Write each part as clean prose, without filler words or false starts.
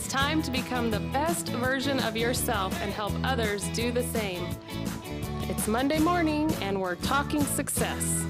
time to become the best version of yourself and help others do the same. It's Monday morning and we're talking success.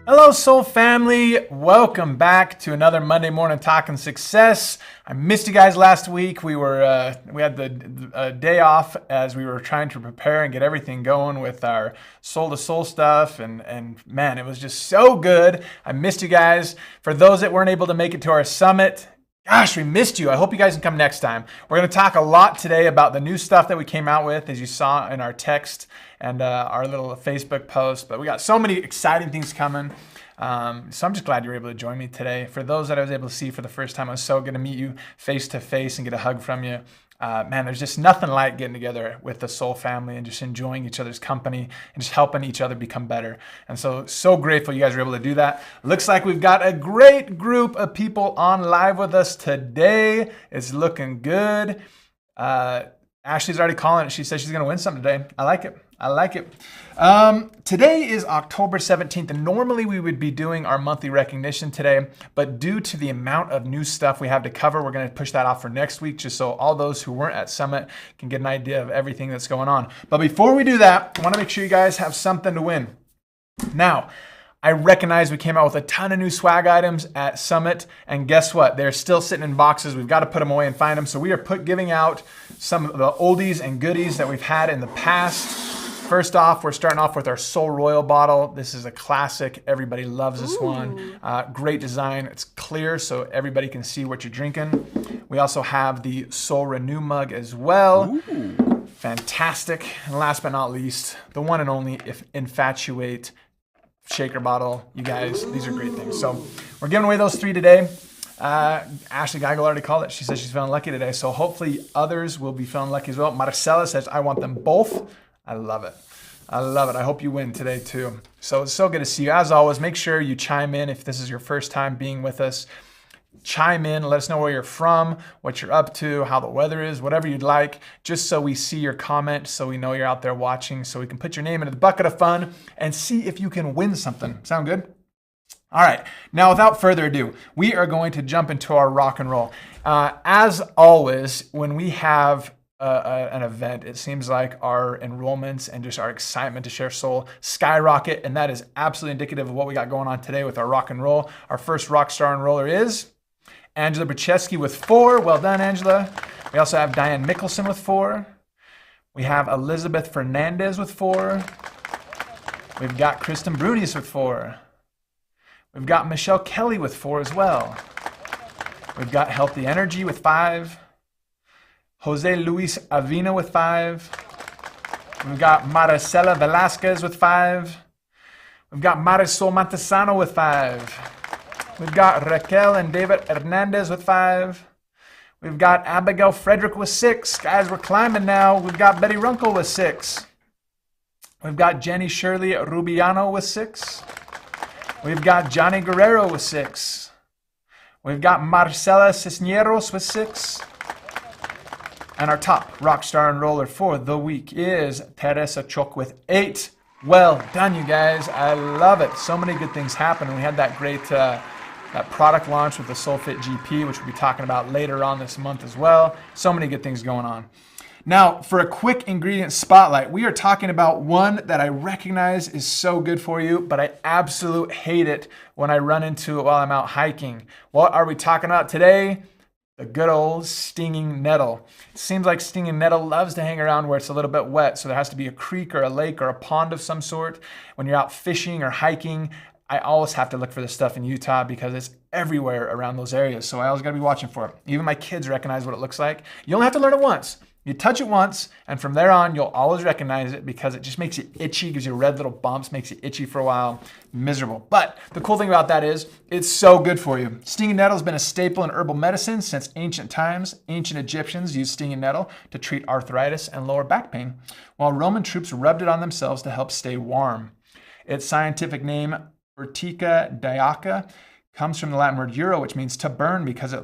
Hello, Soul family. Welcome back to another Monday morning talking success. I missed you guys last week. We had the day off as we were trying to prepare and get everything going with our soul to soul stuff. And man, it was just so good. I missed you guys. For those that weren't able to make it to our summit, gosh, we missed you. I hope you guys can come next time. We're going to talk a lot today about the new stuff that we came out with, as you saw in our text and our little Facebook post. But we got so many exciting things coming. So I'm just glad you were able to join me today. For those that I was able to see for the first time, it was so good to meet you face to face and get a hug from you. Man, there's just nothing like getting together with the Soul family and just enjoying each other's company and just helping each other become better. And so grateful you guys were able to do that. Looks like we've got a great group of people on live with us today. It's looking good. Ashley's already calling it. She says she's going to win something today. I like it. Today is October 17th, and normally we would be doing our monthly recognition today, but due to the amount of new stuff we have to cover, we're going to push that off for next week, just so all those who weren't at Summit can get an idea of everything that's going on. But before we do that, I want to make sure you guys have something to win. Now, I recognize we came out with a ton of new swag items at Summit, and guess what? They're still sitting in boxes. We've got to put them away and find them. So we are giving out some of the oldies and goodies that we've had in the past. First off, we're starting off with our Soul Royal bottle. This is a classic. Everybody loves this one. Great design. It's clear so everybody can see what you're drinking. We also have the Soul Renew mug as well. Ooh. Fantastic. And last but not least, the one and only Infatuate shaker bottle. You guys, these are great things. So we're giving away those three today. Ashley Geigel already called it. She says she's feeling lucky today. So hopefully others will be feeling lucky as well. Marcella says, I want them both. I love it. I love it. I hope you win today too. So it's so good to see you. As always, make sure you chime in if this is your first time being with us. Chime in, let us know where you're from, what you're up to, how the weather is, whatever you'd like, just so we see your comment, so we know you're out there watching, so we can put your name into the bucket of fun and see if you can win something. Sound good? All right, now without further ado, we are going to jump into our rock and roll. As always, when we have an event, it seems like our enrollments and just our excitement to share soul skyrocket, and that is absolutely indicative of what we got going on today with our rock and roll. Our first rock star enroller is Angela Brzeski with 4. Well done, Angela. We also have Diane Mickelson with 4. We have Elizabeth Fernandez with 4. We've got Kristen Brunius with 4. We've got Michelle Kelly with 4 as well. We've got Healthy Energy with 5. Jose Luis Avina with 5. We've got Maricela Velasquez with 5. We've got Marisol Montesano with 5. We've got Raquel and David Hernandez with 5. We've got Abigail Frederick with 6. Guys, we're climbing now. We've got Betty Runkle with 6. We've got Jenny Shirley Rubiano with 6. We've got Johnny Guerrero with 6. We've got Marcela Cisneros with 6. And our top rock star enroller for the week is Teresa Choc with 8. Well done, you guys. I love it. So many good things happen. We had that great that product launch with the SoulFit GP, which we'll be talking about later on this month as well. So many good things going on. Now, for a quick ingredient spotlight, we are talking about one that I recognize is so good for you, but I absolutely hate it when I run into it while I'm out hiking. What are we talking about today? The good old stinging nettle. It seems like stinging nettle loves to hang around where it's a little bit wet, so there has to be a creek or a lake or a pond of some sort. When you're out fishing or hiking, I always have to look for this stuff in Utah because it's everywhere around those areas, so I always gotta be watching for it. Even my kids recognize what it looks like. You only have to learn it once. You touch it once, and from there on, you'll always recognize it because it just makes you itchy, gives you red little bumps, makes you itchy for a while. Miserable. But the cool thing about that is it's so good for you. Stinging nettle has been a staple in herbal medicine since ancient times. Ancient Egyptians used stinging nettle to treat arthritis and lower back pain, while Roman troops rubbed it on themselves to help stay warm. Its scientific name, Urtica diaca, comes from the Latin word uro, which means to burn, because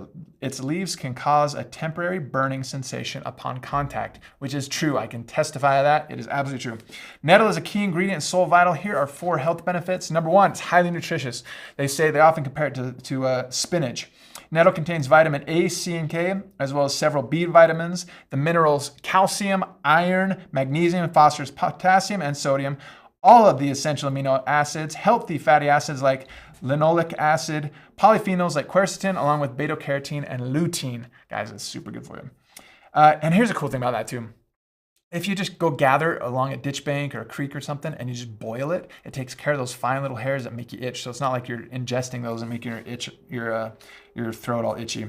its leaves can cause a temporary burning sensation upon contact, which is true. I can testify to that. It is absolutely true. Nettle is a key ingredient in Soul Vital. Here are 4 health benefits. Number 1, it's highly nutritious. They often compare it to spinach. Nettle contains vitamin A, C, and K, as well as several B vitamins, the minerals calcium, iron, magnesium, phosphorus, potassium, and sodium, all of the essential amino acids, healthy fatty acids like linoleic acid, polyphenols like quercetin, along with beta-carotene and lutein. Guys, it's super good for you. And here's a cool thing about that too. If you just go gather along a ditch bank or a creek or something and you just boil it, it takes care of those fine little hairs that make you itch. So it's not like you're ingesting those and making your throat all itchy.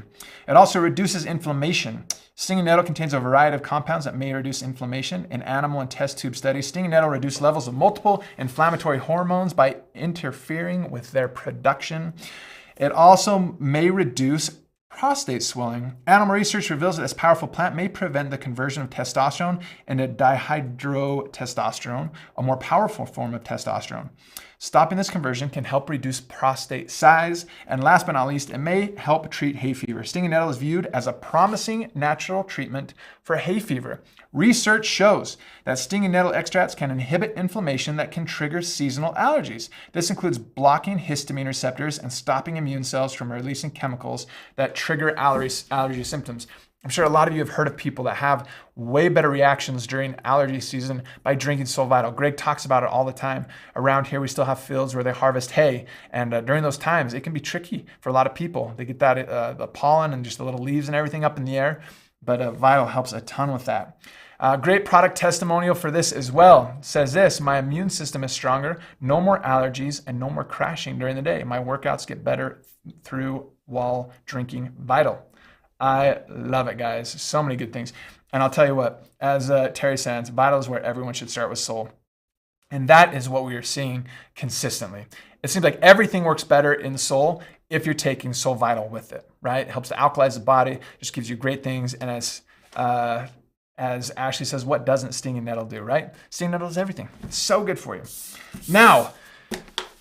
It also reduces inflammation. Stinging nettle contains a variety of compounds that may reduce inflammation. In animal and test tube studies, stinging nettle reduced levels of multiple inflammatory hormones by interfering with their production. It also may reduce prostate swelling. Animal research reveals that this powerful plant may prevent the conversion of testosterone into dihydrotestosterone, a more powerful form of testosterone. Stopping this conversion can help reduce prostate size. And last but not least, it may help treat hay fever. Stinging nettle is viewed as a promising natural treatment for hay fever. Research shows that stinging nettle extracts can inhibit inflammation that can trigger seasonal allergies. This includes blocking histamine receptors and stopping immune cells from releasing chemicals that trigger allergy symptoms. I'm sure a lot of you have heard of people that have way better reactions during allergy season by drinking Solvital. Greg talks about it all the time. Around here, we still have fields where they harvest hay. And during those times, it can be tricky for a lot of people. They get that the pollen and just the little leaves and everything up in the air. But Vital helps a ton with that. Great product testimonial for this as well. It says this: my immune system is stronger, no more allergies, and no more crashing during the day. My workouts get better through while drinking Vital. I love it, guys. So many good things. And I'll tell you what, as Terry says, Vital is where everyone should start with Soul. And that is what we are seeing consistently. It seems like everything works better in Soul if you're taking Soul Vital with it, right? It helps to alkalize the body, just gives you great things. And as Ashley says, what doesn't stinging nettle do, right? Stinging nettle does everything. It's so good for you. Now,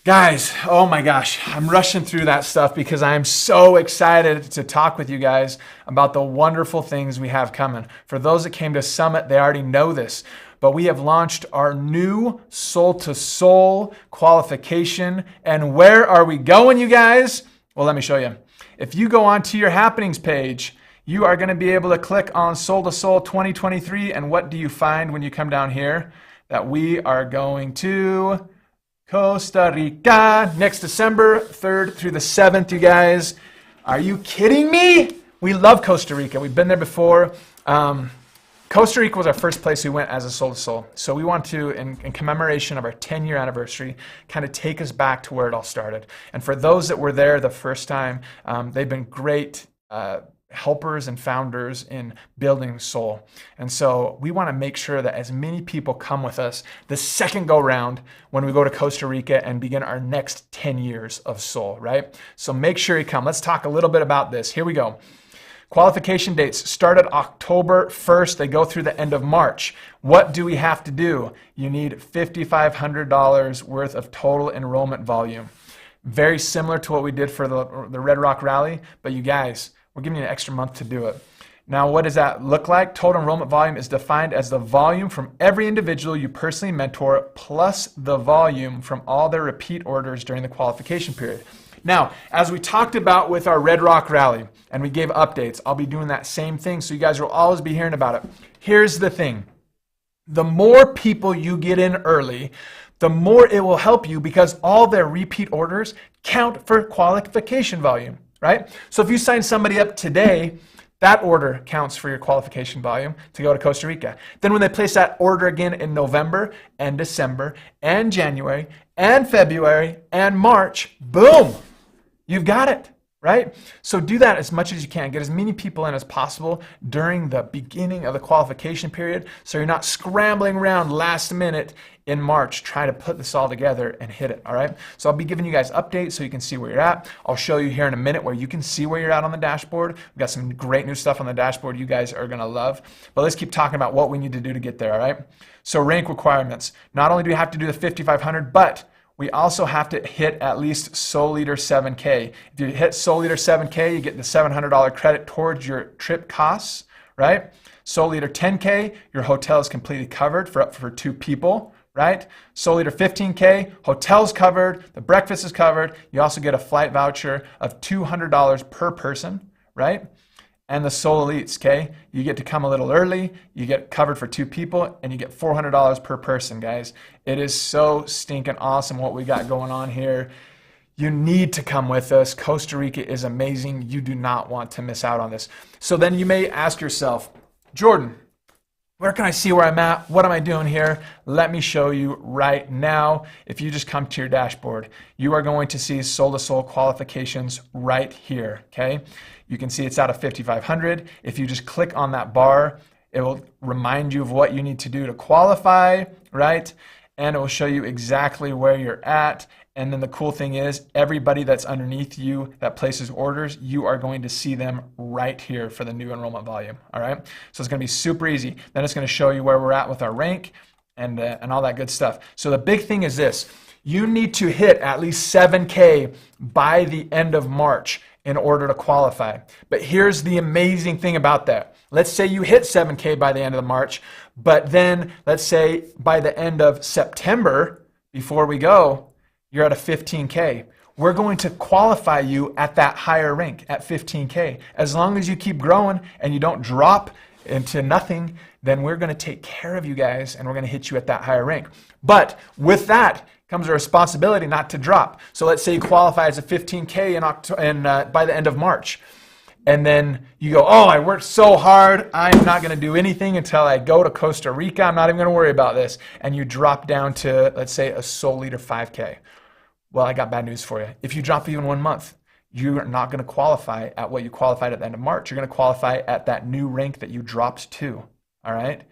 guys, oh my gosh, I'm rushing through that stuff because I'm so excited to talk with you guys about the wonderful things we have coming. For those that came to Summit, they already know this, but we have launched our new Soul to Soul qualification. And where are we going, you guys? Well, let me show you. If you go onto your happenings page, you are going to be able to click on Soul to Soul 2023. And what do you find when you come down here? That we are going to Costa Rica next December 3rd through the 7th, you guys. Are you kidding me? We love Costa Rica. We've been there before. Costa Rica was our first place we went as a Soul to Soul. So we want to, in commemoration of our 10-year anniversary, kind of take us back to where it all started. And for those that were there the first time, they've been great helpers and founders in building Soul. And so we want to make sure that as many people come with us the second go round when we go to Costa Rica and begin our next 10 years of Soul, right? So make sure you come. Let's talk a little bit about this. Here we go. Qualification dates started October 1st. They go through the end of March. What do we have to do? You need $5,500 worth of total enrollment volume. Very similar to what we did for the Red Rock Rally, but you guys, we're giving you an extra month to do it. Now, what does that look like? Total enrollment volume is defined as the volume from every individual you personally mentor plus the volume from all their repeat orders during the qualification period. Now, as we talked about with our Red Rock Rally, and we gave updates, I'll be doing that same thing, so you guys will always be hearing about it. Here's the thing. The more people you get in early, the more it will help you because all their repeat orders count for qualification volume. Right? So if you sign somebody up today, that order counts for your qualification volume to go to Costa Rica. Then when they place that order again in November and December and January and February and March, boom, you've got it, right? So do that as much as you can. Get as many people in as possible during the beginning of the qualification period so you're not scrambling around last minute in March trying to put this all together and hit it, all right? So I'll be giving you guys updates so you can see where you're at. I'll show you here in a minute where you can see where you're at on the dashboard. We've got some great new stuff on the dashboard you guys are gonna love. But let's keep talking about what we need to do to get there, all right? So rank requirements. Not only do we have to do the 5,500, but we also have to hit at least Soul Leader 7K. If you hit Soul Leader 7K, you get the $700 credit towards your trip costs, right? Soul Leader 10K, your hotel is completely covered for 2 people, right? Soul Eater 15K, hotels covered, the breakfast is covered. You also get a flight voucher of $200 per person, right? And the Soul Elites, okay? You get to come a little early, you get covered for 2 people, and you get $400 per person, guys. It is so stinking awesome what we got going on here. You need to come with us. Costa Rica is amazing. You do not want to miss out on this. So then you may ask yourself, Jordan, where can I see where I'm at? What am I doing here? Let me show you right now. If you just come to your dashboard, you are going to see Soul to Soul qualifications right here, okay? You can see it's out of 5,500. If you just click on that bar, it will remind you of what you need to do to qualify, right? And it will show you exactly where you're at. And then the cool thing is everybody that's underneath you that places orders, you are going to see them right here for the new enrollment volume, all right? So it's going to be super easy. Then it's going to show you where we're at with our rank and all that good stuff. So the big thing is this. You need to hit at least 7K by the end of March in order to qualify. But here's the amazing thing about that. Let's say you hit 7K by the end of March, but then let's say by the end of September, before we go, you're at a 15K. We're going to qualify you at that higher rank, at 15K. As long as you keep growing and you don't drop into nothing, then we're going to take care of you guys and we're going to hit you at that higher rank. But with that comes a responsibility not to drop. So let's say you qualify as a 15K by the end of March. And then you go, oh, I worked so hard. I'm not going to do anything until I go to Costa Rica. I'm not even going to worry about this. And you drop down to, let's say, a Soul Eater 5K. Well, I got bad news for you. If you drop even 1 month, you're not going to qualify at what you qualified at the end of March. You're going to qualify at that new rank that you dropped to, all right?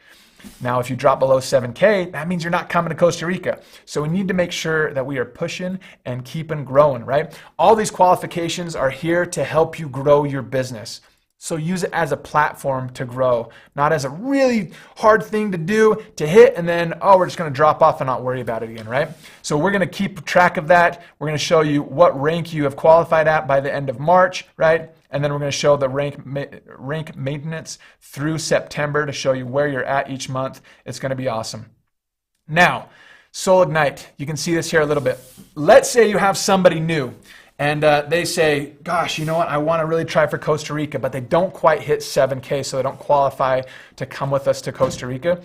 Now, if you drop below 7K, that means you're not coming to Costa Rica. So we need to make sure that we are pushing and keeping growing, right? All these qualifications are here to help you grow your business. So use it as a platform to grow, not as a really hard thing to do, to hit, and then, oh, we're just going to drop off and not worry about it again, right? So we're going to keep track of that. We're going to show you what rank you have qualified at by the end of March, right? And then we're going to show the rank maintenance through September to show you where you're at each month. It's going to be awesome. Now, Soul Ignite, you can see this here a little bit. Let's say you have somebody new. And they say, gosh, you know what? I want to really try for Costa Rica, but they don't quite hit 7K, so they don't qualify to come with us to Costa Rica.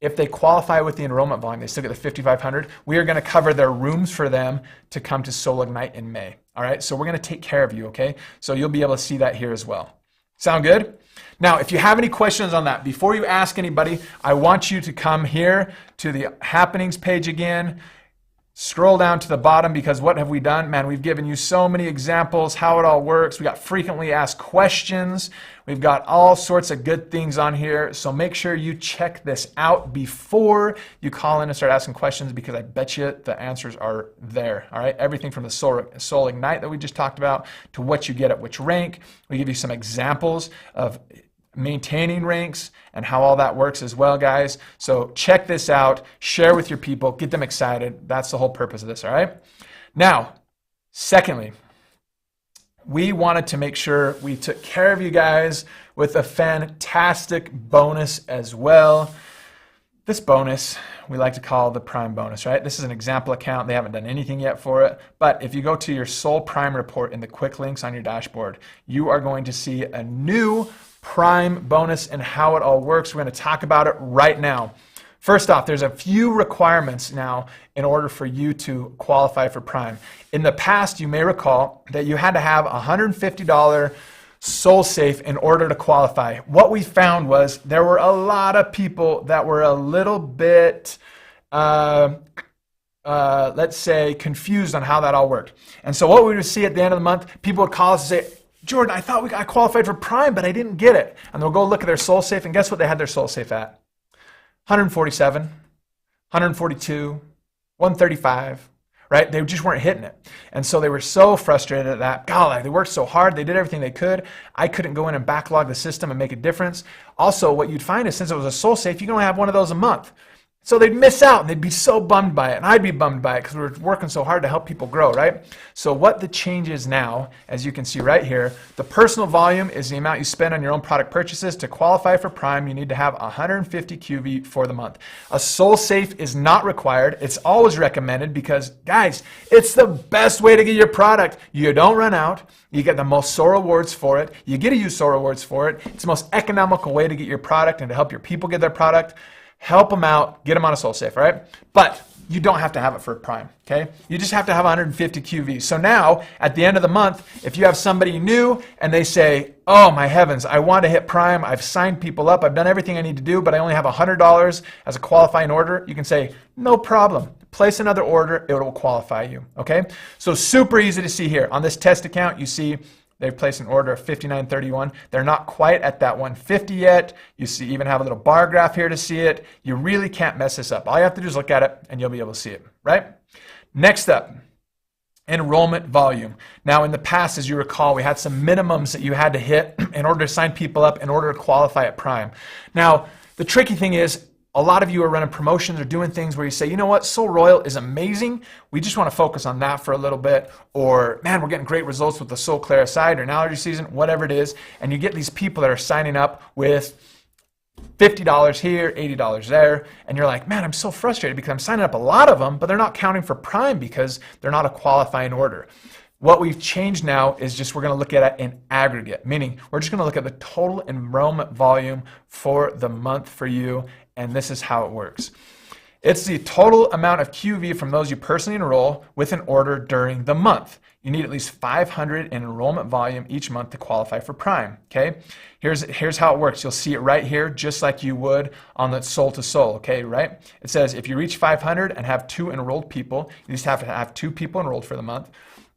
If they qualify with the enrollment volume, they still get the 5,500. We are going to cover their rooms for them to come to Soul Ignite in May. All right, so we're going to take care of you, okay? So you'll be able to see that here as well. Sound good? Now, if you have any questions on that, before you ask anybody, I want you to come here to the happenings page again. Scroll down to the bottom, because what have we done? Man, we've given you so many examples, how it all works. We got frequently asked questions. We've got all sorts of good things on here. So make sure you check this out before you call in and start asking questions, because I bet you the answers are there. All right. Everything from the Soul Ignite that we just talked about to what you get at which rank. We give you some examples of maintaining ranks and how all that works as well, guys. So check this out, share with your people, get them excited. That's the whole purpose of this, all right? Now, secondly, we wanted to make sure we took care of you guys with a fantastic bonus as well. This bonus we like to call the Prime bonus, right? This is an example account. They haven't done anything yet for it. But if you go to your Soul Prime report in the quick links on your dashboard, you are going to see a new Prime bonus and how it all works. We're going to talk about it right now. First off, there's a few requirements now in order for you to qualify for Prime. In the past, you may recall that you had to have $150 SoulSafe in order to qualify. What we found was there were a lot of people that were a little bit, let's say, confused on how that all worked. And so what we would see at the end of the month, people would call us and say, Jordan, I thought I qualified for Prime, but I didn't get it. And they'll go look at their SoulSafe, and guess what they had their SoulSafe at? 147, 142, 135, right? They just weren't hitting it. And so they were so frustrated at that. Golly, they worked so hard. They did everything they could. I couldn't go in and backlog the system and make a difference. Also, what you'd find is since it was a SoulSafe, you can only have one of those a month. So they'd miss out and they'd be so bummed by it. And I'd be bummed by it because we were working so hard to help people grow, right? So what the change is now, as you can see right here, the personal volume is the amount you spend on your own product purchases. To qualify for Prime, you need to have 150 QV for the month. A SoulSafe is not required. It's always recommended because, guys, it's the best way to get your product. You don't run out. You get the most SOAR rewards for it. You get to use SOAR rewards for it. It's the most economical way to get your product and to help your people get their product. Help them out, get them on a SoulSafe, right? But you don't have to have it for Prime, okay? You just have to have 150 QV. So now, at the end of the month, if you have somebody new and they say, oh my heavens, I want to hit Prime, I've signed people up, I've done everything I need to do, but I only have $100 as a qualifying order, you can say, no problem. Place another order, it will qualify you, okay? So super easy to see here. On this test account, you see they've placed an order of $59.31. They're not quite at that 150 yet. You see, even have a little bar graph here to see it. You really can't mess this up. All you have to do is look at it and you'll be able to see it, right? Next up, enrollment volume. Now in the past, as you recall, we had some minimums that you had to hit in order to sign people up in order to qualify at Prime. Now, the tricky thing is, a lot of you are running promotions or doing things where you say, you know what, Soul Royal is amazing. We just want to focus on that for a little bit. Or, man, we're getting great results with the Soul Claricide or an allergy season, whatever it is. And you get these people that are signing up with $50 here, $80 there. And you're like, man, I'm so frustrated because I'm signing up a lot of them, but they're not counting for Prime because they're not a qualifying order. What we've changed now is just we're going to look at it in aggregate, meaning we're just going to look at the total enrollment volume for the month for you, and this is how it works. It's the total amount of QV from those you personally enroll with an order during the month. You need at least 500 in enrollment volume each month to qualify for Prime, okay? Here's how it works. You'll see it right here, just like you would on the Soul to Soul, okay, right? It says if you reach 500 and have 2 enrolled people, you just have to have 2 people enrolled for the month,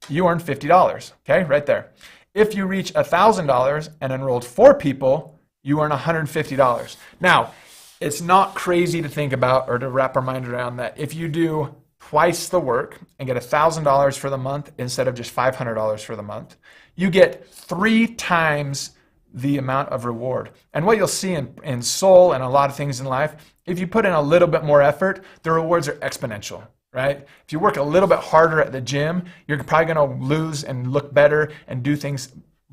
you earn $50, okay, right there. If you reach $1,000 and enrolled 4 people, you earn $150. Now, it's not crazy to think about or to wrap our mind around that if you do twice the work and get $1,000 for the month instead of just $500 for the month, you get 3 times the amount of reward. And what you'll see in Soul and a lot of things in life, if you put in a little bit more effort, the rewards are exponential. Right? If you work a little bit harder at the gym, you're probably going to lose and look better and do things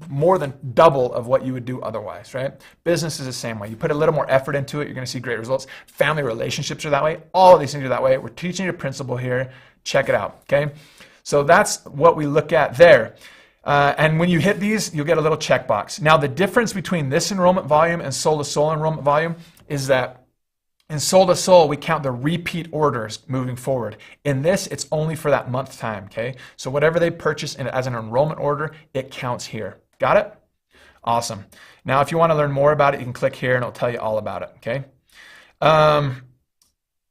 more than double of what you would do otherwise, right? Business is the same way. You put a little more effort into it, you're going to see great results. Family relationships are that way. All of these things are that way. We're teaching you a principle here. Check it out, okay? So that's what we look at there. And when you hit these, you'll get a little checkbox. Now, the difference between this enrollment volume and Soul to Soul enrollment volume is that in Soul to Soul, we count the repeat orders moving forward. In this, it's only for that month time, okay? So whatever they purchase as an enrollment order, it counts here. Got it? Awesome. Now, if you want to learn more about it, you can click here and it'll tell you all about it, okay?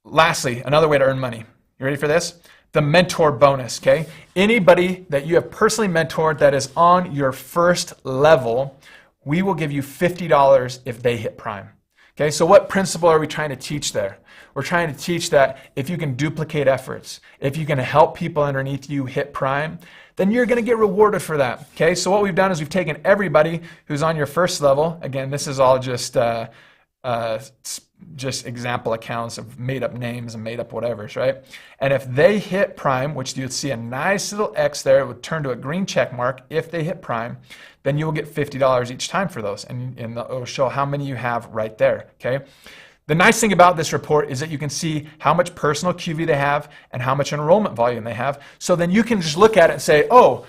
Lastly, another way to earn money. You ready for this? The mentor bonus, okay? Anybody that you have personally mentored that is on your first level, we will give you $50 if they hit Prime. Okay, so what principle are we trying to teach there? We're trying to teach that if you can duplicate efforts, if you can help people underneath you hit Prime, then you're going to get rewarded for that. Okay, so what we've done is we've taken everybody who's on your first level. Again, this is all just example accounts of made up names and made up whatevers, right? And if they hit Prime, which you'd see a nice little X there, it would turn to a green check mark if they hit Prime, then you will get $50 each time for those. And it'll show how many you have right there, okay? The nice thing about this report is that you can see how much personal QV they have and how much enrollment volume they have. So then you can just look at it and say, oh,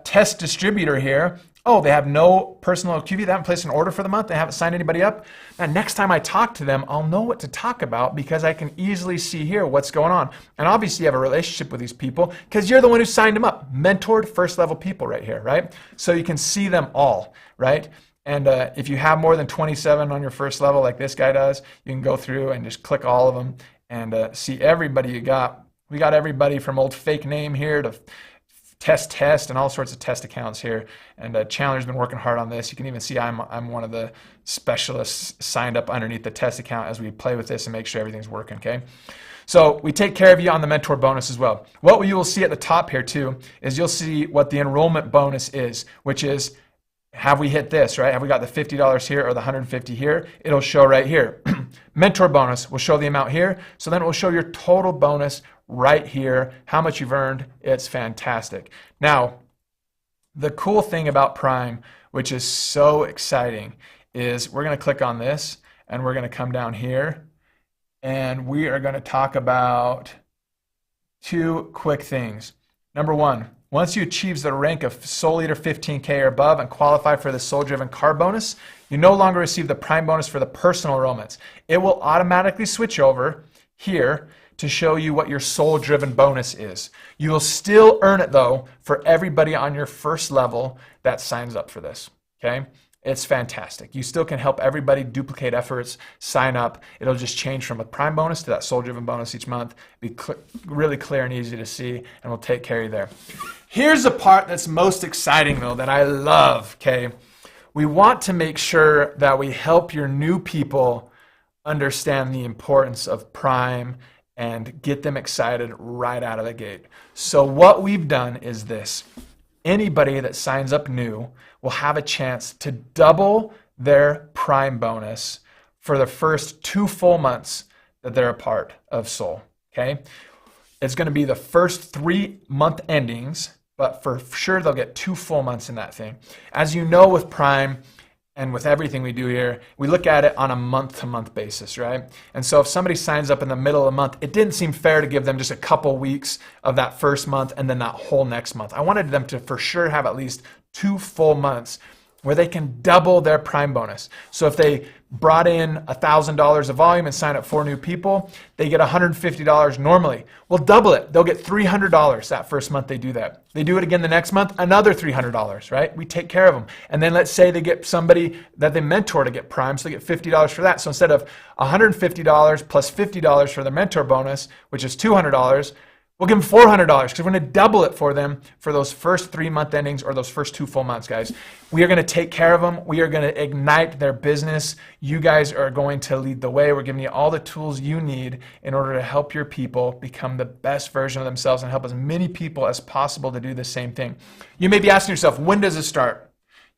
test distributor here, oh, they have no personal QV, they haven't placed an order for the month, they haven't signed anybody up. And next time I talk to them, I'll know what to talk about because I can easily see here what's going on. And obviously you have a relationship with these people because you're the one who signed them up. Mentored first level people right here, right? So you can see them all, right? And if you have more than 27 on your first level like this guy does, you can go through and just click all of them and see everybody you got. We got everybody from old fake name here to test and all sorts of test accounts here. And Chandler's been working hard on this. You can even see I'm one of the specialists signed up underneath the test account as we play with this and make sure everything's working, okay? So we take care of you on the mentor bonus as well. What you will see at the top here too is you'll see what the enrollment bonus is, which is Have we hit this, right? Have we got the $50 here or the $150 here? It'll show right here. Mentor bonus will show the amount here. So then it will show your total bonus right here, how much you've earned. It's fantastic. Now, the cool thing about Prime, which is so exciting, is we're going to click on this and we're going to come down here and we are going to talk about two quick things. Number one, once you achieve the rank of Soul Leader 15K or above and qualify for the Soul Driven Car bonus, you no longer receive the Prime bonus for the personal enrollments. It will automatically switch over here to show you what your Soul Driven bonus is. You will still earn it though for everybody on your first level that signs up for this, okay? It's fantastic. You still can help everybody duplicate efforts, sign up. It'll just change from a Prime bonus to that Soul Driven bonus each month. Be really clear and easy to see, and we'll take care of you there. Here's the part that's most exciting though, that I love, okay? We want to make sure that we help your new people understand the importance of Prime and get them excited right out of the gate. So what we've done is this. Anybody that signs up new will have a chance to double their Prime bonus for the first 2 full months that they're a part of Soul, okay? It's going to be the first 3-month endings, but for sure they'll get 2 full months in that thing. As you know, with Prime and with everything we do here, we look at it on a month-to-month basis, right? And so if somebody signs up in the middle of the month, it didn't seem fair to give them just a couple weeks of that first month and then that whole next month. I wanted them to for sure have at least 2 full months where they can double their Prime bonus. So if they brought in $1,000 of volume and signed up 4 new people, they get $150 normally. We'll double it. They'll get $300 that first month they do that. They do it again the next month, another $300, right? We take care of them. And then let's say they get somebody that they mentor to get Prime, so they get $50 for that. So instead of $150 plus $50 for their mentor bonus, which is $200, we'll give them $400 because we're going to double it for them for those first 3-month endings or those first 2 full months, guys. We are going to take care of them. We are going to ignite their business. You guys are going to lead the way. We're giving you all the tools you need in order to help your people become the best version of themselves and help as many people as possible to do the same thing. You may be asking yourself, when does it start?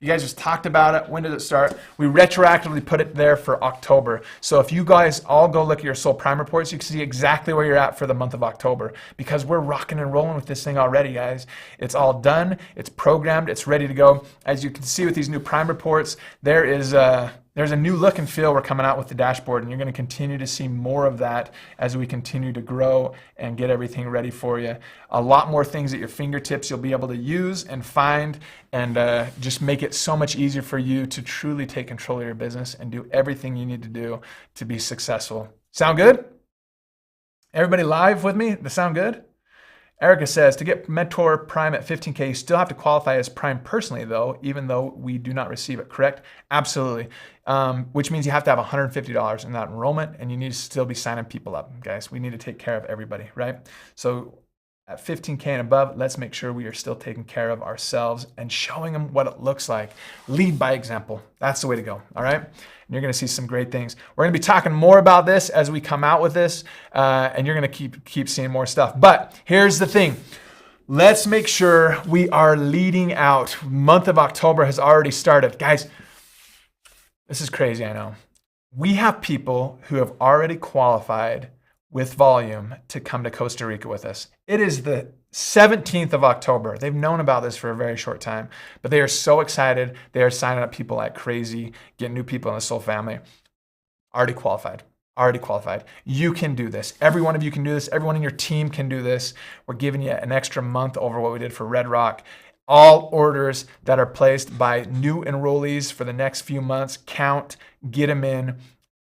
You guys just talked about it. When did it start? We retroactively put it there for October. So if you guys all go look at your Soul Prime reports, you can see exactly where you're at for the month of October because we're rocking and rolling with this thing already, guys. It's all done. It's programmed. It's ready to go. As you can see with these new Prime reports, there's a new look and feel we're coming out with the dashboard, and you're going to continue to see more of that as we continue to grow and get everything ready for you. A lot more things at your fingertips you'll be able to use and find and just make it so much easier for you to truly take control of your business and do everything you need to do to be successful. Sound good? Everybody live with me? Does sound good? Erica says, to get Mentor Prime at 15K, you still have to qualify as Prime personally, though, even though we do not receive it, correct? Absolutely. Which means you have to have $150 in that enrollment, and you need to still be signing people up, guys. We need to take care of everybody, right? So at 15K and above, let's make sure we are still taking care of ourselves and showing them what it looks like. Lead by example. That's the way to go, all right? And you're going to see some great things. We're going to be talking more about this as we come out with this, and you're going to keep seeing more stuff. But here's the thing. Let's make sure we are leading out. Month of October has already started. Guys, this is crazy, I know. We have people who have already qualified with volume to come to Costa Rica with us. It is the 17th of October. They've known about this for a very short time, but they are so excited. They are signing up people like crazy, getting new people in the Soul family. Already qualified. You can do this. Every one of you can do this. Everyone in your team can do this. We're giving you an extra month over what we did for Red Rock. All orders that are placed by new enrollees for the next few months count. Get them in.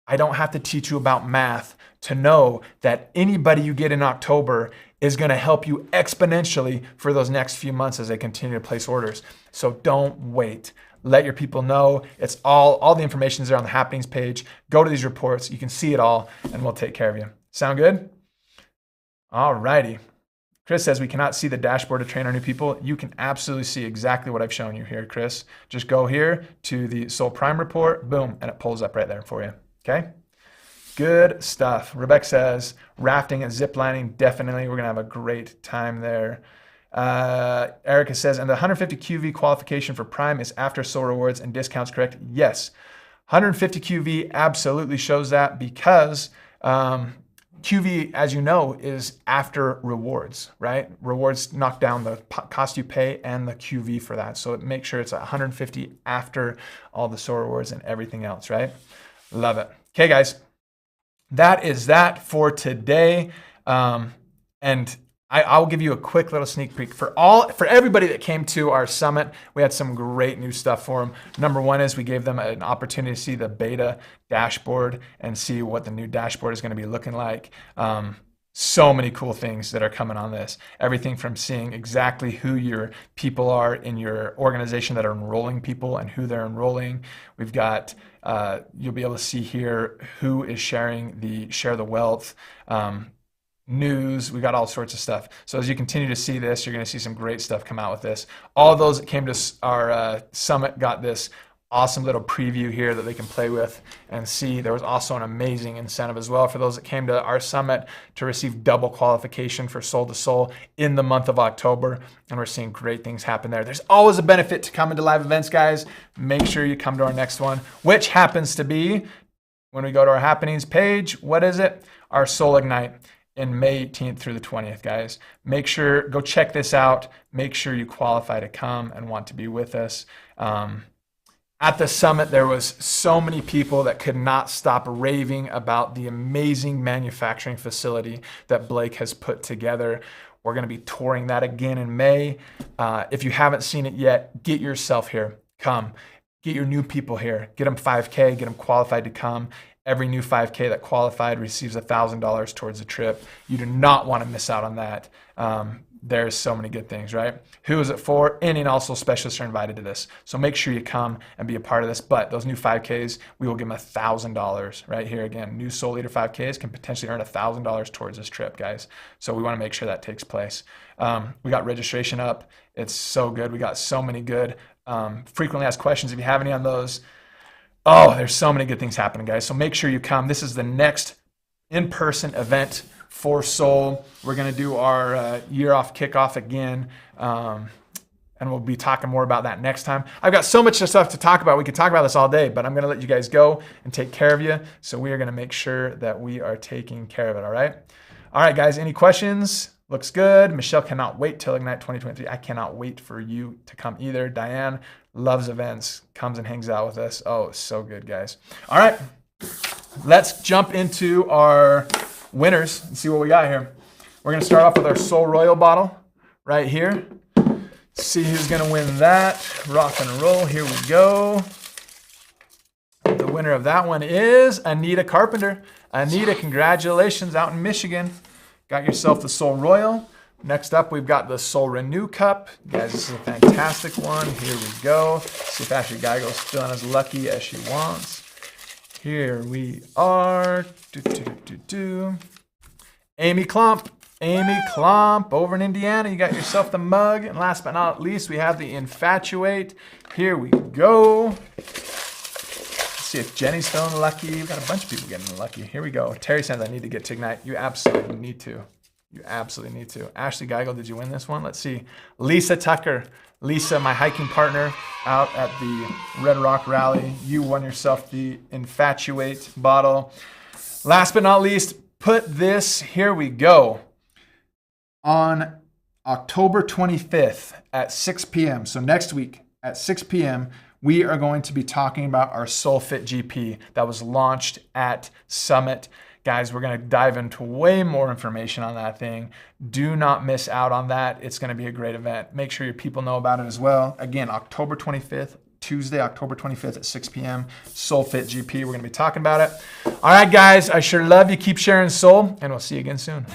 I don't have to teach you about math to know that anybody you get in October is going to help you exponentially for those next few months as they continue to place orders. So don't wait. Let your people know. It's all the information is there on the happenings page. Go to these reports. You can see it all, and we'll take care of you. Sound good? All righty. Chris says we cannot see the dashboard to train our new people. You can absolutely see exactly what I've shown you here, Chris. Just go here to the Soul Prime report, boom, and it pulls up right there for you. Okay? Good stuff. Rebecca says rafting and zip lining, definitely. We're going to have a great time there. Erica says, and the 150 QV qualification for Prime is after Soul Rewards and discounts, correct? Yes. 150 QV absolutely shows that because QV, as you know, is after rewards, right? Rewards knock down the cost you pay and the QV for that. So make sure it's 150 after all the Soul Rewards and everything else, right? Love it. Okay, guys, that is that for today. And I'll give you a quick little sneak peek for everybody that came to our summit. We had some great new stuff for them. Number one is we gave them an opportunity to see the beta dashboard and see what the new dashboard is going to be looking like. So many cool things that are coming on this. Everything from seeing exactly who your people are in your organization that are enrolling people and who they're enrolling. We've got, you'll be able to see here who is sharing the Share the Wealth news. We got all sorts of stuff. So as you continue to see this, you're going to see some great stuff come out with this. All of those that came to our summit got this awesome little preview here that they can play with and see. There was also an amazing incentive as well for those that came to our summit to receive double qualification for Soul to Soul in the month of October. And we're seeing great things happen there. There's always a benefit to coming to live events, guys. Make sure you come to our next one, which happens to be, when we go to our happenings page, what is it? Our Soul Ignite in May 18th through the 20th, guys. Make sure, go check this out. Make sure you qualify to come and want to be with us. At the summit, there was so many people that could not stop raving about the amazing manufacturing facility that Blake has put together. We're going to be touring that again in May. If you haven't seen it yet, get yourself here. Come. Get your new people here. Get them 5K, get them qualified to come. Every new 5K that qualified receives $1,000 towards the trip. You do not want to miss out on that. There's so many good things, right? Who is it for? Any and all soul specialists are invited to this. So make sure you come and be a part of this. But those new 5Ks, we will give them $1,000 right here. Again, new Soul Leader 5Ks can potentially earn $1,000 towards this trip, guys. So we want to make sure that takes place. We got registration up. It's so good. We got so many good frequently asked questions. If you have any on those, oh, there's so many good things happening, guys. So make sure you come. This is the next in-person event for Soul. We're going to do our year off kickoff again, and we'll be talking more about that next time. I've got so much stuff to talk about. We could talk about this all day, but I'm going to let you guys go and take care of you. So we are going to make sure that we are taking care of it, all right? All right, guys, any questions? Looks good. Michelle cannot wait till Ignite 2023. I cannot wait for you to come either. Diane loves events, comes and hangs out with us. Oh, so good, guys. All right, let's jump into our winners and see what we got here. We're going to start off with our Soul Royal bottle right here. See who's going to win that. Rock and roll. Here we go. The winner of that one is Anita Carpenter. Anita, congratulations out in Michigan. Got yourself the Soul Royal. Next up, we've got the Soul Renew Cup. Guys, this is a fantastic one. Here we go. See if Ashley Geigel's feeling as lucky as she wants. Here we are. Amy Klump. Amy Klump over in Indiana. You got yourself the mug. And last but not least, we have the Infatuate. Here we go. See if Jenny's feeling lucky. We've got a bunch of people getting lucky. Here we go. Terry says, I need to get to Ignite. You absolutely need to. You absolutely need to. Ashley Geigel, did you win this one? Let's see. Lisa Tucker. Lisa, my hiking partner out at the Red Rock Rally. You won yourself the Infatuate bottle. Last but not least, put this, here we go. On October 25th at 6 p.m., so next week at 6 p.m., we are going to be talking about our SoulFit GP that was launched at Summit. Guys, we're going to dive into way more information on that thing. Do not miss out on that. It's going to be a great event. Make sure your people know about it as well. Again, October 25th, Tuesday, October 25th at 6 p.m., SoulFit GP. We're going to be talking about it. All right, guys, I sure love you. Keep sharing soul, and we'll see you again soon.